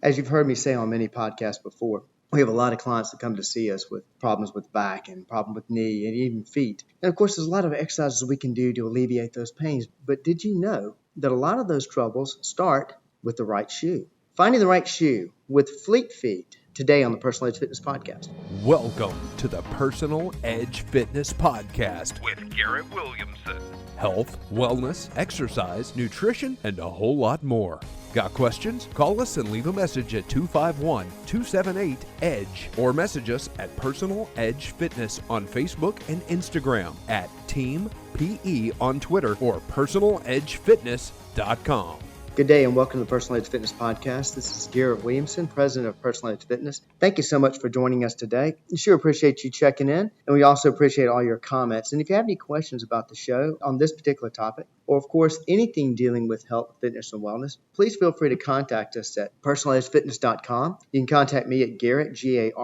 As you've heard me say on many podcasts before, we have a lot of clients that come to see us with problems with back and problem with knee and even feet. And of course, there's a lot of exercises we can do to alleviate those pains. But did you know that a lot of those troubles start with the right shoe? Finding the right shoe with Fleet Feet today on the Personal Edge Fitness Podcast. Welcome to the Personal Edge Fitness Podcast with Garrett Williamson. Health, wellness, exercise, nutrition, and a whole lot more. Got questions? Call us and leave a message at 251-278-EDGE or message us at Personal Edge Fitness on Facebook and Instagram, at Team PE on Twitter, or personaledgefitness.com. Good day and welcome to the Personal Edge Fitness Podcast. This is Garrett Williamson, president of Personal Edge Fitness. Thank you so much for joining us today. We sure appreciate you checking in, and we also appreciate all your comments. And if you have any questions about the show on this particular topic, or of course anything dealing with health, fitness, and wellness, please feel free to contact us at personaledgefitness.com. You can contact me at Garrett, Garrett,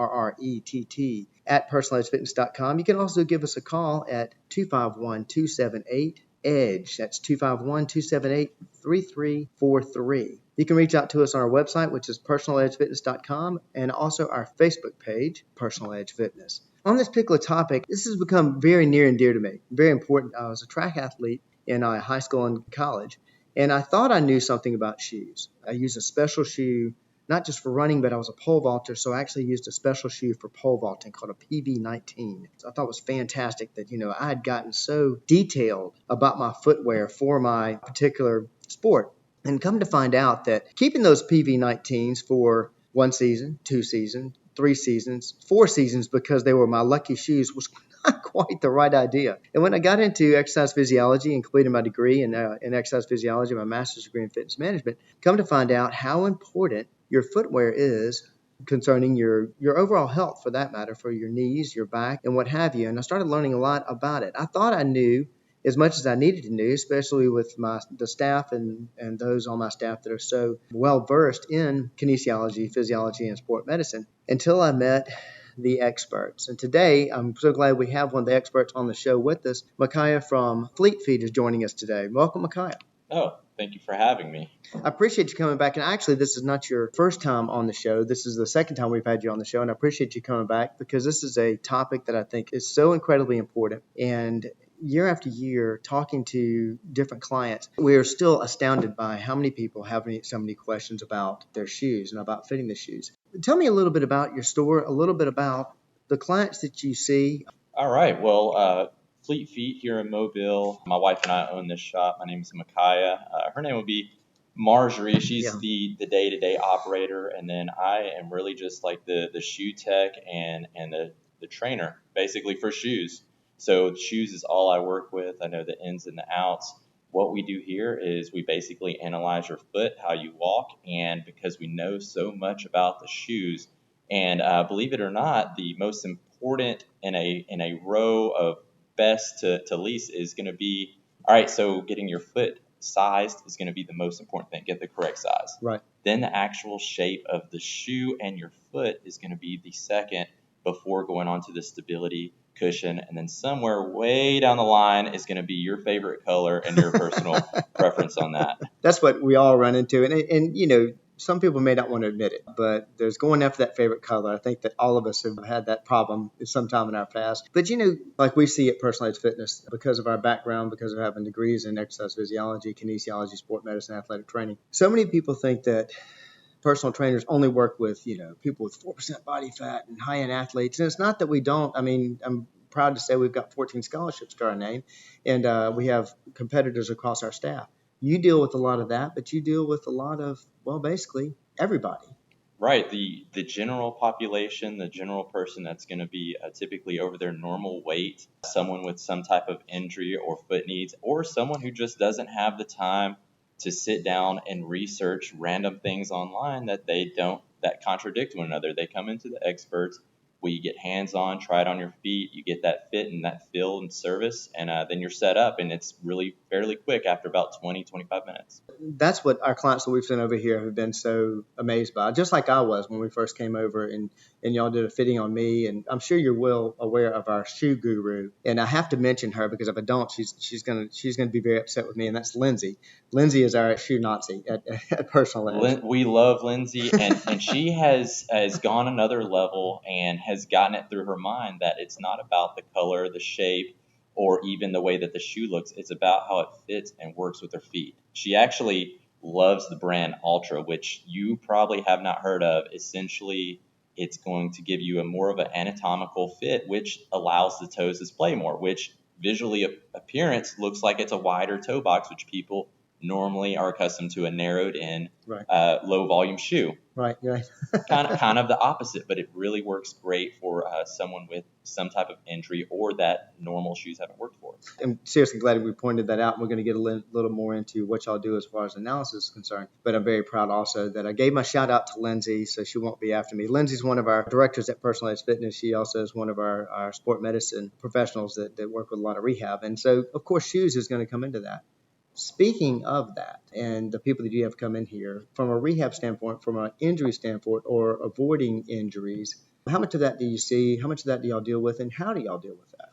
at personaledgefitness.com. You can also give us a call at 251-278-EDGE. That's 251-278-3343. You can reach out to us on our website, which is personaledgefitness.com, and also our Facebook page, Personal Edge Fitness. On this particular topic, this has become very near and dear to me, very important. I was a track athlete in high school and college, and I thought I knew something about shoes. I used a special shoe, not just for running, but I was a pole vaulter, so I actually used a special shoe for pole vaulting called a PV19. So I thought it was fantastic that, I had gotten so detailed about my footwear for my particular sport. And come to find out that keeping those PV19s for 1 season, 2 seasons, 3 seasons, 4 seasons, because they were my lucky shoes, was not quite the right idea. And when I got into exercise physiology and completed my degree in exercise physiology, my master's degree in fitness management, come to find out how important your footwear is concerning your overall health, for that matter, for your knees, your back, and what have you. And I started learning a lot about it. I thought I knew as much as I needed to know, especially with the staff and those on my staff that are so well versed in kinesiology, physiology, and sport medicine, until I met the experts. And today, I'm so glad we have one of the experts on the show with us. Micaiah from Fleet Feet is joining us today. Welcome, Micaiah. Oh, thank you for having me. I appreciate you coming back. And actually, this is not your first time on the show. This is the second time we've had you on the show. And I appreciate you coming back because this is a topic that I think is so incredibly important. And year after year, talking to different clients, we are still astounded by how many people have so many questions about their shoes and about fitting the shoes. Tell me a little bit about your store, a little bit about the clients that you see. All right. Well, Fleet Feet here in Mobile. My wife and I own this shop. My name is Micaiah. Her name would be Marjorie. She's the day-to-day operator, and then I am really just like the shoe tech and the trainer, basically, for shoes. So shoes is all I work with. I know the ins and the outs. What we do here is we basically analyze your foot, how you walk, and because we know so much about the shoes, and believe it or not, the most important in a row of best to least is going to be, all right, so getting your foot sized is going to be the most important thing. Get the correct size. Right. Then the actual shape of the shoe and your foot is going to be the second before going on to the stability, cushion, and then somewhere way down the line is going to be your favorite color and your personal preference on that. That's what we all run into. And some people may not want to admit it, but there's going after that favorite color. I think that all of us have had that problem at some time in our past. But, like we see at Personal Edge Fitness, because of our background, because of having degrees in exercise physiology, kinesiology, sport medicine, athletic training, so many people think that personal trainers only work with, people with 4% body fat and high-end athletes. And it's not that we don't. I mean, I'm proud to say we've got 14 scholarships to our name, and we have competitors across our staff. You deal with a lot of that, but you deal with a lot of, basically everybody. Right. The general population, the general person that's going to be typically over their normal weight, someone with some type of injury or foot needs, or someone who just doesn't have the time to sit down and research random things online that contradict one another. They come into the experts where you get hands-on, try it on your feet, you get that fit and that feel and service, and then you're set up, and it's really fairly quick after about 20-25 minutes. That's what our clients that we've sent over here have been so amazed by, just like I was when we first came over and y'all did a fitting on me. And I'm sure you're well aware of our shoe guru. And I have to mention her because if I don't, she's gonna be very upset with me. And that's Lindsay. Lindsay is our shoe Nazi at Personal Edge. We love Lindsay, and she has gone another level and has gotten it through her mind that it's not about the color, the shape, or even the way that the shoe looks. It's about how it fits and works with her feet. She actually loves the brand Ultra, which you probably have not heard of. Essentially, it's going to give you a more of an anatomical fit, which allows the toes to display more, which visually appearance looks like it's a wider toe box, which people normally are accustomed to a narrowed in, low volume shoe. Right. kind of the opposite, but it really works great for someone with some type of injury or that normal shoes haven't worked for. I'm seriously glad we pointed that out. We're going to get a little more into what y'all do as far as analysis is concerned. But I'm very proud also that I gave my shout out to Lindsay, so she won't be after me. Lindsay's one of our directors at Personal Edge Fitness. She also is one of our sport medicine professionals that work with a lot of rehab. And so, of course, shoes is going to come into that. Speaking of that, and the people that you have come in here, from a rehab standpoint, from an injury standpoint, or avoiding injuries, how much of that do you see? How much of that do y'all deal with, and how do y'all deal with that?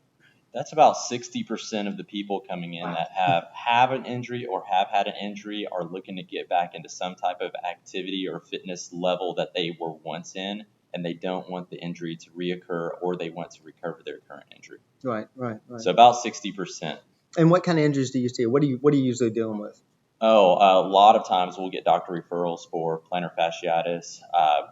That's about 60% of the people coming in that have an injury or have had an injury are looking to get back into some type of activity or fitness level that they were once in, and they don't want the injury to reoccur, or they want to recover their current injury. Right. So about 60%. And what kind of injuries do you see? What are you usually dealing with? Oh, a lot of times we'll get doctor referrals for plantar fasciitis,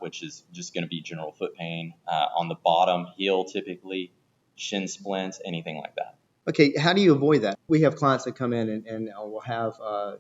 which is just going to be general foot pain on the bottom heel, typically shin splints, anything like that. Okay, how do you avoid that? We have clients that come in and will have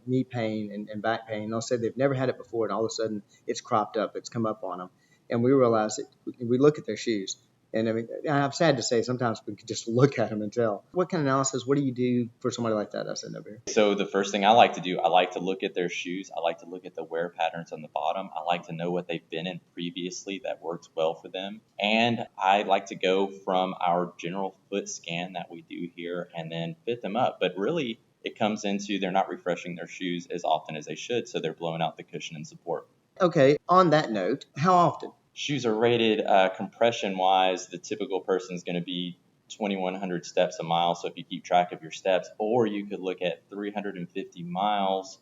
knee pain and back pain. They'll say they've never had it before, and all of a sudden it's cropped up, it's come up on them. And we realize that we look at their shoes. And I mean, I'm sad to say sometimes we could just look at them and tell. What kind of analysis, what do you do for somebody like that I said over here? So the first thing I like to do, I like to look at their shoes. I like to look at the wear patterns on the bottom. I like to know what they've been in previously that works well for them. And I like to go from our general foot scan that we do here and then fit them up. But really, it comes into they're not refreshing their shoes as often as they should, so they're blowing out the cushion and support. Okay, on that note, how often? Shoes are rated compression-wise. The typical person is going to be 2,100 steps a mile, so if you keep track of your steps, or you could look at 350 miles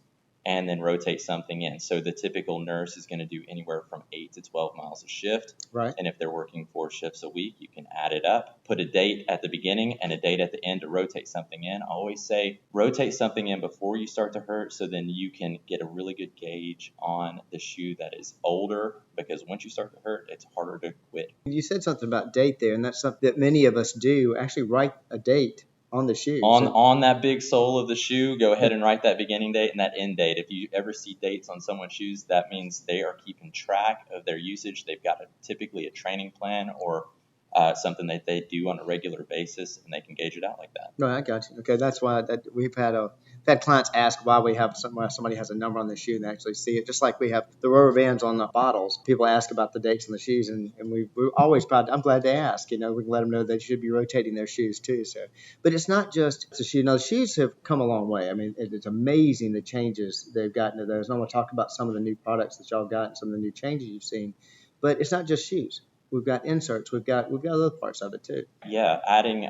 and then rotate something in. So the typical nurse is going to do anywhere from 8 to 12 miles a shift. Right. And if they're working 4 shifts a week, you can add it up. Put a date at the beginning and a date at the end to rotate something in. I always say rotate something in before you start to hurt, so then you can get a really good gauge on the shoe that is older, because once you start to hurt, it's harder to quit. You said something about date there, and that's something that many of us do, actually write a date on the shoe. On that big sole of the shoe, go ahead and write that beginning date and that end date. If you ever see dates on someone's shoes, that means they are keeping track of their usage. They've got typically a training plan or something that they do on a regular basis, and they can gauge it out like that. Right, I got you. Okay, that's why we've had clients ask why we have somebody has a number on the shoe and they actually see it. Just like we have the rubber bands on the bottles. People ask about the dates on the shoes, and we're always proud. I'm glad they ask. You know, we can let them know they should be rotating their shoes too. So, but it's not just the shoe. No, the shoes have come a long way. I mean, it's amazing the changes they've gotten to those. And I want to talk about some of the new products that y'all got and some of the new changes you've seen. But it's not just shoes. We've got inserts. We've got other parts of it too. Yeah, adding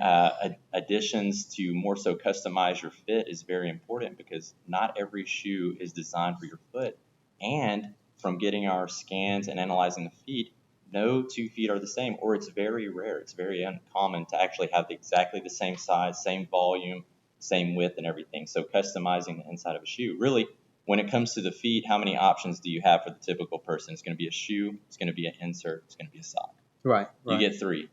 additions to more so customize your fit is very important, because not every shoe is designed for your foot. And from getting our scans and analyzing the feet, no 2 feet are the same, or it's very rare. It's very uncommon to actually have exactly the same size, same volume, same width and everything. So customizing the inside of a shoe, really, when it comes to the feet, how many options do you have for the typical person? It's going to be a shoe, it's going to be an insert, it's going to be a sock. Right. You get 3.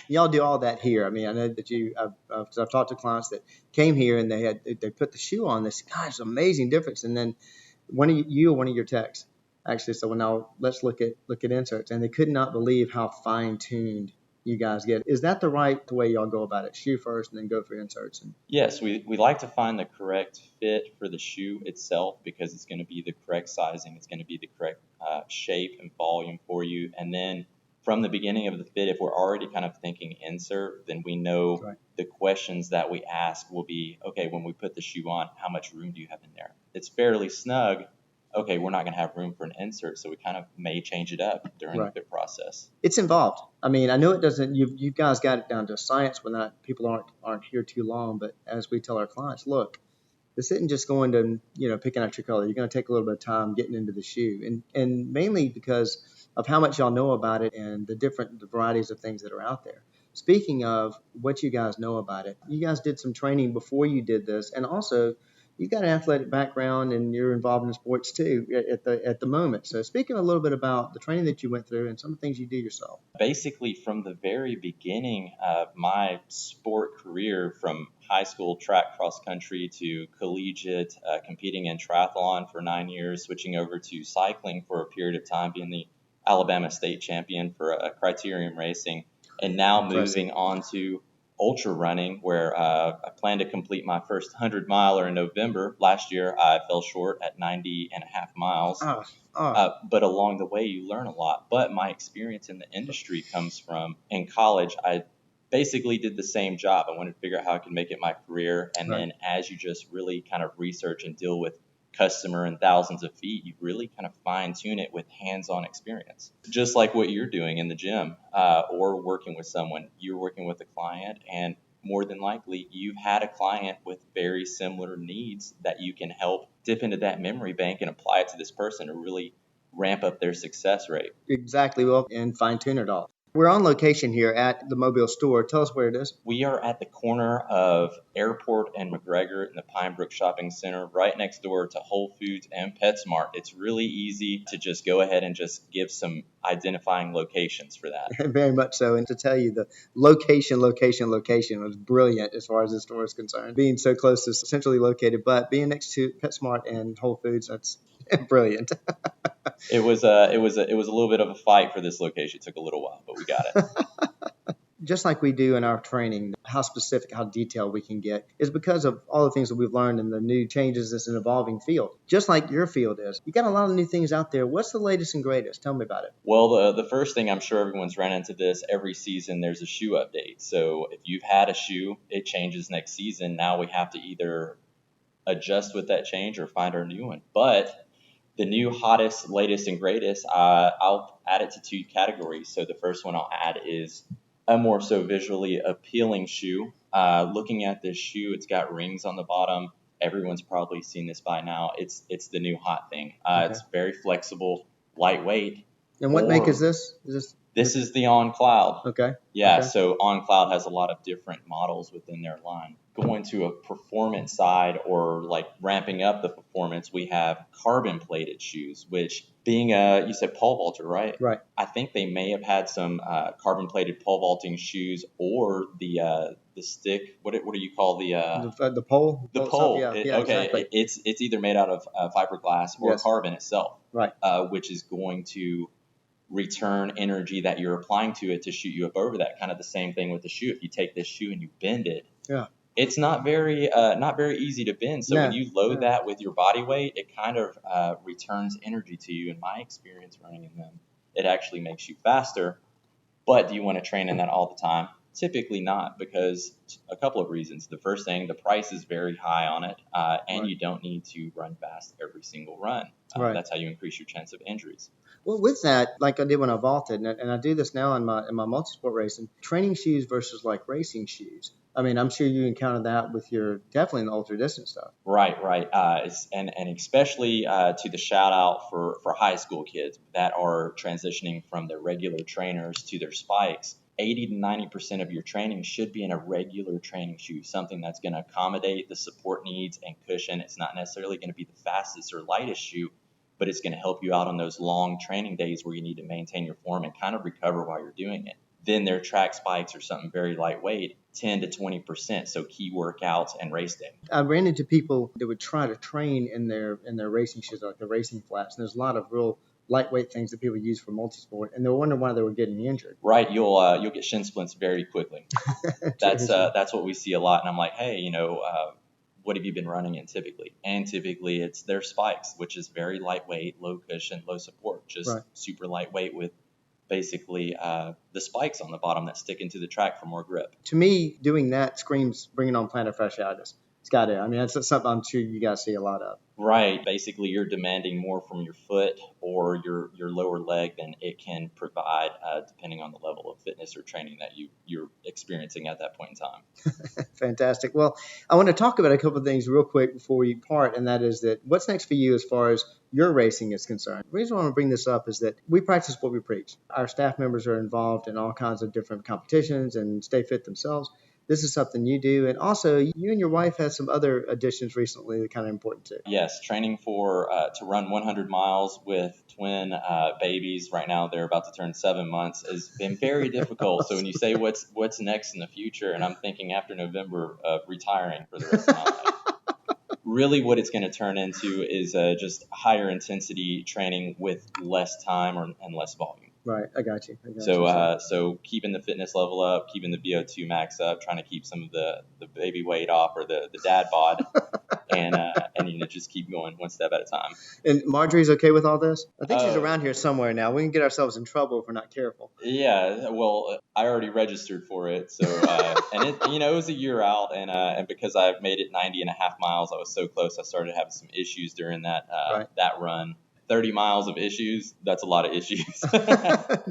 Y'all do all that here. I mean, I know that because I've talked to clients that came here and they put the shoe on. This, gosh, amazing difference. And then one of your techs actually said, well, now let's look at inserts. And they could not believe how fine tuned you guys get. Is that the way y'all go about it? Shoe first and then go for inserts? Yes, we like to find the correct fit for the shoe itself, because it's going to be the correct sizing, it's going to be the correct shape and volume for you. And then from the beginning of the fit, if we're already kind of thinking insert, then we know Right. the questions that we ask will be, okay, when we put the shoe on, how much room do you have in there? It's fairly snug. Okay, we're not going to have room for an insert, so we kind of may change it up during Right. the fit process. It's involved. I mean, I know it doesn't. You guys got it down to science when people aren't here too long. But as we tell our clients, look, this isn't just going to picking out your color. You're going to take a little bit of time getting into the shoe, and mainly because of how much y'all know about it and the varieties of things that are out there. Speaking of what you guys know about it, you guys did some training before you did this, and also you've got an athletic background and you're involved in sports too at the moment. So speaking a little bit about the training that you went through and some of the things you do yourself. Basically, from the very beginning of my sport career, from high school track cross country to collegiate, competing in triathlon for 9 years, switching over to cycling for a period of time, being the Alabama state champion for criterium racing, and now Impressive. moving on to ultra running, where I plan to complete my first 100-miler in November. Last year, I fell short at 90 and a half miles. But along the way, you learn a lot. But my experience in the industry comes from in college. I basically did the same job. I wanted to figure out how I could make it my career. And Right. then as you just really kind of research and deal with customer and thousands of feet, you really kind of fine tune it with hands-on experience. Just like what you're doing in the gym or working with someone. You're working with a client, and more than likely you've had a client with very similar needs that you can help dip into that memory bank and apply it to this person to really ramp up their success rate. Exactly. Well, and fine tune it all. We're on location here at the Mobile store. Tell us where it is. We are at the corner of Airport and McGregor in the Pine Brook Shopping Center, right next door to Whole Foods and PetSmart. It's really easy to just go ahead and just give some identifying locations for that. Very much so. And to tell you, the location was brilliant as far as the store is concerned. Being so close to centrally located, but being next to PetSmart and Whole Foods, that's brilliant. It was a little bit of a fight for this location. It took a little while, but we got it. Just like we do in our training, how specific, how detailed we can get is because of all the things that we've learned in the new changes. It's an evolving field, just like your field is. You got a lot of new things out there. What's the latest and greatest? Tell me about it. Well, the first thing, I'm sure everyone's run into this, every season there's a shoe update. So if you've had a shoe, it changes next season. Now we have to either adjust with that change or find our new one. But the new hottest, latest, and greatest, I'll add it to two categories. So the first one I'll add is a more so visually appealing shoe. Looking at this shoe, it's got rings on the bottom. Everyone's probably seen this by now. It's the new hot thing. Okay. It's very flexible, lightweight. And what make is this? This is the On Cloud. Okay. Yeah, Okay. so On Cloud has a lot of different models within their line. Going to a performance side, or like ramping up the performance, we have carbon plated shoes, which being you said pole vaulter, right? Right. I think they may have had some carbon plated pole vaulting shoes, or the stick. What do you call The pole. the pole? Yeah. Okay, Exactly. it's either made out of fiberglass or Yes. carbon itself, Right. which is going to return energy that you're applying to it to shoot you up over that. Kind of the same thing with the shoe. If you take this shoe and you bend it, Yeah. it's not very easy to bend. So No, when you load no. that with your body weight, it kind of returns energy to you. In my experience running in them, it actually makes you faster. But do you want to train in that all the time? Typically not, because a couple of reasons. The first thing, the price is very high on it, and Right. you don't need to run fast every single run. Right. That's how you increase your chance of injuries. Well, with that, like I did when I vaulted, and I do this now in my multisport racing, training shoes versus like racing shoes. I mean, I'm sure you encountered that with your definitely in the ultra distance stuff. Right. And especially to the shout out for high school kids that are transitioning from their regular trainers to their spikes. 80 to 90% of your training should be in a regular training shoe, something that's going to accommodate the support needs and cushion. It's not necessarily going to be the fastest or lightest shoe, but it's going to help you out on those long training days where you need to maintain your form and kind of recover while you're doing it. Then their track spikes are something very lightweight, 10 to 20%, so key workouts and race day. I ran into people that would try to train in their racing shoes, like the racing flats, and there's a lot of real lightweight things that people use for multisport, and they were wondering why they were getting injured. Right, you'll get shin splints very quickly. That's what we see a lot, and I'm like, hey, what have you been running in typically? And typically it's their spikes, which is very lightweight, low cushion, low support, just Right. super lightweight with basically the spikes on the bottom that stick into the track for more grip. To me, doing that screams bringing on plantar fasciitis. It's got to. I mean, that's something I'm sure you guys see a lot of. Right. Basically, you're demanding more from your foot or your lower leg than it can provide, depending on the level of fitness or training that you're experiencing at that point in time. Fantastic. Well, I want to talk about a couple of things real quick before we part, and that is that what's next for you as far as your racing is concerned. The reason I want to bring this up is that we practice what we preach. Our staff members are involved in all kinds of different competitions and stay fit themselves. This is something you do. And also, you and your wife had some other additions recently that are kind of important too. Yes, training to run 100 miles with twin babies. Right now, they're about to turn 7 months. Has been very difficult. So when you say what's next in the future, and I'm thinking after November of retiring for the rest of my life. Really what it's going to turn into is just higher intensity training with less time and less volume. Right, I got you. So keeping the fitness level up, keeping the VO2 max up, trying to keep some of the baby weight off or the dad bod, and just keep going one step at a time. And Marjorie's okay with all this? I think she's around here somewhere now. We can get ourselves in trouble if we're not careful. Yeah, well, I already registered for it, so and it was a year out, and because I've made it 90.5 miles, I was so close. I started having some issues during that run. 30 miles of issues, that's a lot of issues.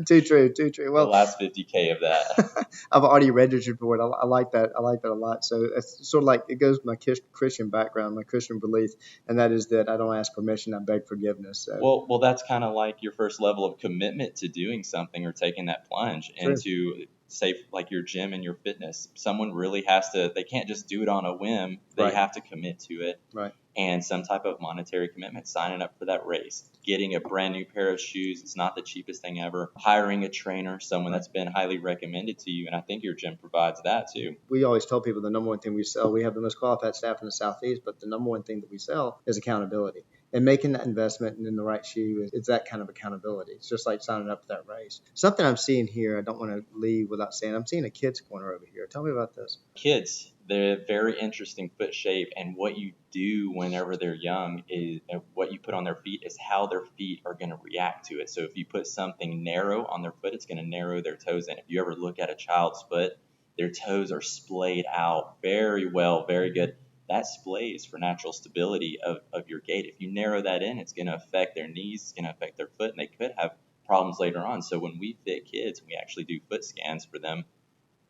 Too true. Well, the last 50K of that. I've already registered for it. I like that. I like that a lot. So it's sort of like it goes with my Christian background, my Christian belief, and that is that I don't ask permission, I beg forgiveness. So. Well, that's kind of like your first level of commitment to doing something or taking that plunge into, say, like your gym and your fitness. Someone really has to, they can't just do it on a whim. They have to commit to it. Right. And some type of monetary commitment, signing up for that race, getting a brand new pair of shoes. It's not the cheapest thing ever. Hiring a trainer, someone that's been highly recommended to you. And I think your gym provides that too. We always tell people the number one thing we sell, we have the most qualified staff in the Southeast, but the number one thing that we sell is accountability. And making that investment in the right shoe is that kind of accountability. It's just like signing up for that race. Something I'm seeing here, I don't want to leave without saying, I'm seeing a kids corner over here. Tell me about this. Kids, they're very interesting foot shape, and what you do whenever they're young is what you put on their feet is how their feet are going to react to it. So if you put something narrow on their foot, it's going to narrow their toes in. If you ever look at a child's foot, their toes are splayed out very well, very good. That splay is for natural stability of your gait. If you narrow that in, it's going to affect their knees, it's going to affect their foot, and they could have problems later on. So when we fit kids, we actually do foot scans for them.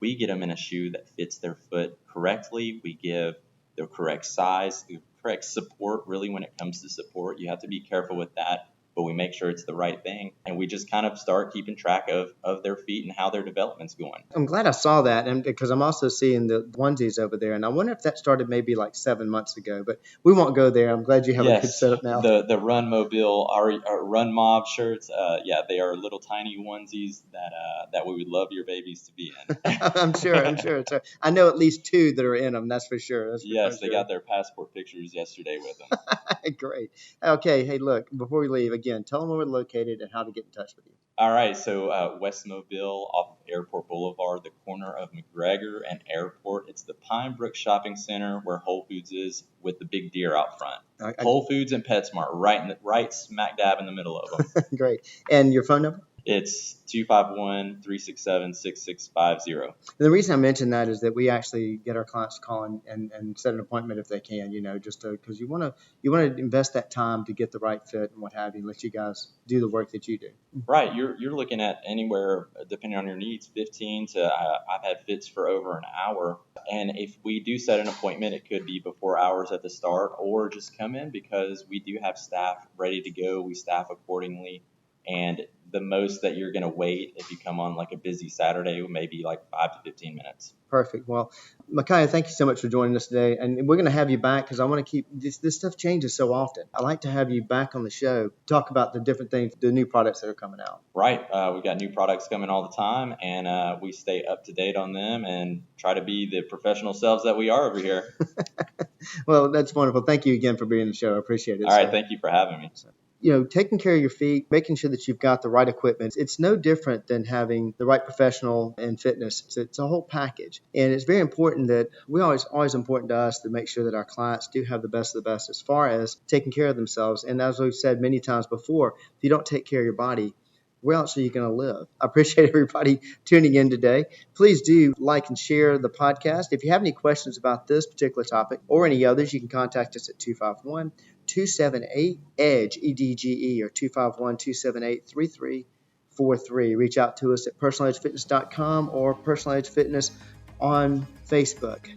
We get them in a shoe that fits their foot correctly. We give the correct size, the correct support. Really, when it comes to support, you have to be careful with that, but we make sure it's the right thing. And we just kind of start keeping track of their feet and how their development's going. I'm glad I saw that, and because I'm also seeing the onesies over there, and I wonder if that started maybe like 7 months ago, but we won't go there. I'm glad you have a good setup now. The Run Mobile, our Run Mob shirts, they are little tiny onesies that we would love your babies to be in. I'm sure. So I know at least 2 that are in them, that's for sure. They got their passport pictures yesterday with them. Great. Okay, hey, look, before we leave, again, tell them where we're located and how to get in touch with you. All right, so West Mobile off of Airport Boulevard, the corner of McGregor and Airport. It's the Pine Brook Shopping Center where Whole Foods is with the big deer out front. Whole Foods and PetSmart right smack dab in the middle of them. Great. And your phone number? It's 251-367-6650. And the reason I mention that is that we actually get our clients to call and set an appointment if they can, just because you want to invest that time to get the right fit and what have you, let you guys do the work that you do. Right. You're looking at anywhere, depending on your needs, 15 to I've had fits for over an hour. And if we do set an appointment, it could be before hours at the start or just come in because we do have staff ready to go. We staff accordingly. And the most that you're going to wait if you come on like a busy Saturday may be like 5 to 15 minutes. Perfect. Well, Micaiah, thank you so much for joining us today. And we're going to have you back because I want to keep this stuff changes so often. I like to have you back on the show, talk about the different things, the new products that are coming out. Right. We got new products coming all the time, and we stay up to date on them and try to be the professional selves that we are over here. Well, that's wonderful. Thank you again for being on the show. I appreciate it. All right. Thank you for having me. Taking care of your feet, making sure that you've got the right equipment. It's no different than having the right professional in fitness. It's a whole package. And it's very important that always important to us to make sure that our clients do have the best of the best as far as taking care of themselves. And as we've said many times before, if you don't take care of your body, where else are you going to live? I appreciate everybody tuning in today. Please do like and share the podcast. If you have any questions about this particular topic or any others, you can contact us at 251-278-EDGE, EDGE, or 251-278-3343. Reach out to us at personaledgefitness.com or Personal Edge Fitness on Facebook.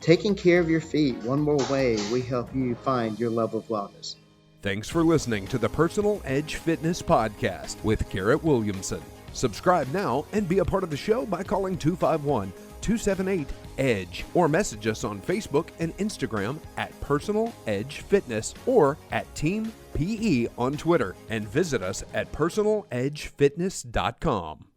Taking care of your feet, one more way we help you find your level of wellness. Thanks for listening to the Personal Edge Fitness Podcast with Garrett Williamson. Subscribe now and be a part of the show by calling 251-278-EDGE or message us on Facebook and Instagram at Personal Edge Fitness or at Team PE on Twitter, and visit us at personaledgefitness.com.